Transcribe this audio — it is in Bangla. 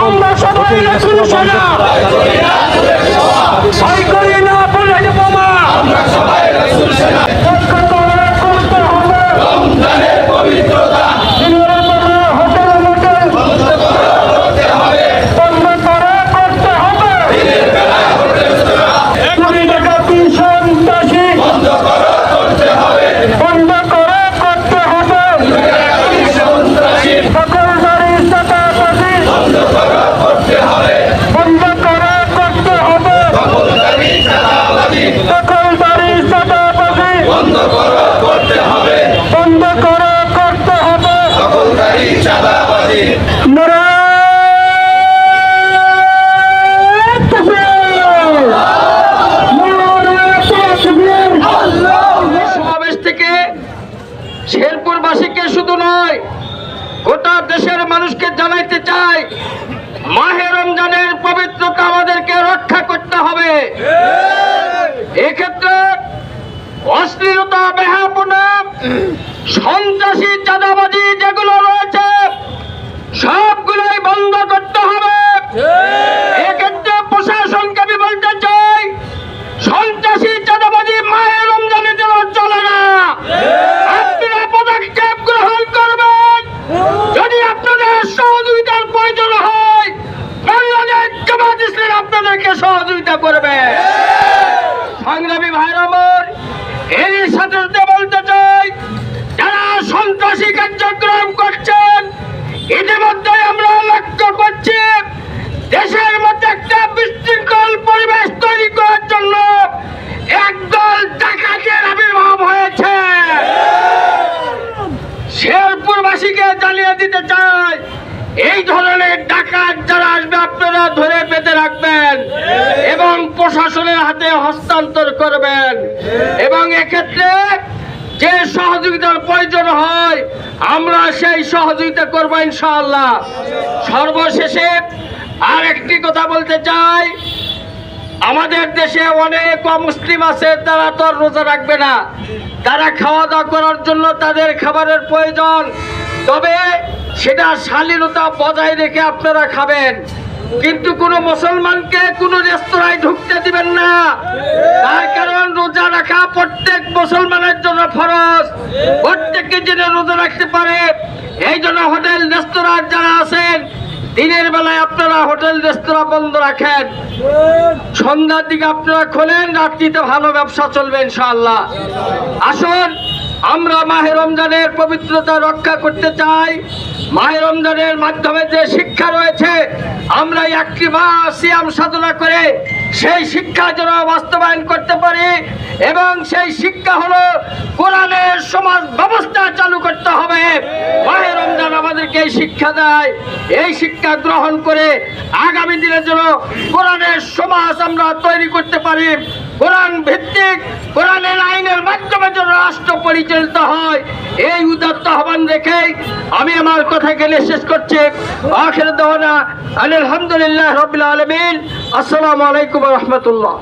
আমরা সবাই রাসূল সেনা ভয় করি না বলে বোমা আমরা সবাই রাসূল সেনা করতে হবে রমজানের পবিত্রতা হোটেল মোটেল বন্ধ করতে হবে বন্ধ করতে হবে দিনের বেলায় হোটেল চুরি ডাকাতি সন্ত্রাসী বন্ধ করতে হবে বন্ধ করতে হবে সন্ত্রাসী সকলদারি চাঁদাবাজি বন্ধ করতে হবে বন্ধ করতে হবে সকলদারি চাঁদাবাজি সকলদারি চাঁদাবাজি বন্ধ করতে হবে বন্ধ করতে হবে সকলদারি চাঁদাবাজি সমাবেশ থেকে শেরপুরবাসীকে শুধু নয় গোটা দেশের মানুষকে জানাইতে চাই মাহে রমজানের পবিত্রতা আমাদেরকে রক্ষা করতে হবে। এক্ষেত্রে অশ্লীলতা বেহায়াপনা সন্ত্রাসী চাঁদাবাজি যেগুলো রয়েছে সবগুলোই বন্ধ করতে হবে। এক্ষেত্রে প্রশাসনকে আমি বলতে চাই সন্ত্রাসী চাঁদাবাজি মাহে রমজানে যেন চলে না। আপনারা পদক্ষেপ গ্রহণ করবেন। যদি আপনাদের সহযোগিতার প্রয়োজন হয় বাংলাদেশ জামাত ইসলামী আপনাদেরকে সহযোগিতা করবে। সংগ্রামী ভাইরা আমার, এর সাথে সাথে বলতে চাই যারা সন্ত্রাসী কার্যক্রম করছেন ইতিমধ্যে আমরা লক্ষ্য করছি দেশের মধ্যে একটা বিশৃঙ্খল পরিবেশ তৈরি করার জন্য একদল ডাকাতের আবির্ভাব হয়েছে। শেরপুরবাসীকে জানিয়ে দিতে চাই এই ধরনের ডাকাত যারা আসবে আপনারা ধরে পেতে রাখবেন এবং প্রশাসনের হাতে হস্তান্তর করবেন এবং এক্ষেত্রে যে সহযোগিতার প্রয়োজন হয় আমরা সেই সহযোগিতা করবো ইনশাআল্লাহ। সর্বশেষে আর একটি কথা বলতে চাই, আমাদের দেশে অনেক অমুসলিম আছে তারা তো রোজা রাখবে না, তারা খাওয়া দাওয়া করার জন্য তাদের খাবারের প্রয়োজন, তবে সেটা শালীনতা বজায় রেখে আপনারা খাবেন। কিন্তু কোন মুসলমানকে কোন রেস্তোরাঁয় ঢুকতে দিবেন না, তার কারণ রোজা রাখা প্রত্যেক মুসলমানের জন্য ফরজ, প্রত্যেককে যেন রোজা রাখতে পারে। এই জন্য হোটেল রেস্তোরাঁ যারা আছেন দিনের বেলায় আপনারা হোটেল রেস্তোরাঁ বন্ধ রাখেন, সন্ধ্যার দিকে আপনারা খোলেন, রাত্রিতে ভালো ব্যবসা চলবে ইনশাআল্লাহ। আসুন আমরা মাহে রমজানের পবিত্রতা রক্ষা করতে চাই। মাহে রমজানের মাধ্যমে যে শিক্ষা রয়েছে আমরা একটি মাস সিয়াম সাধনা করে সেই শিক্ষা যেন বাস্তবায়ন করতে পারি এবং সেই শিক্ষা হলো কোরআনের সমাজ ব্যবস্থা চালু করতে হবে। মাহে রমজান আমাদেরকে এই শিক্ষা দেয়, এই শিক্ষা গ্রহণ করে আগামী দিনের জন্য কোরআনের সমাজ আমরা তৈরি করতে পারি। কোরআন ভিত্তিক কোরআনের আইনের মাধ্যমে যেন রাষ্ট্র পরিচালিত হয়, এই উদাত্ত আহ্বান রেখে আমি আমার কথা এখানে শেষ করছি। আখির দাওয়ানা আলহামদুলিল্লাহ রাব্বিল আলামিন। আসসালামু আলাইকুম ওয়া রাহমাতুল্লাহ।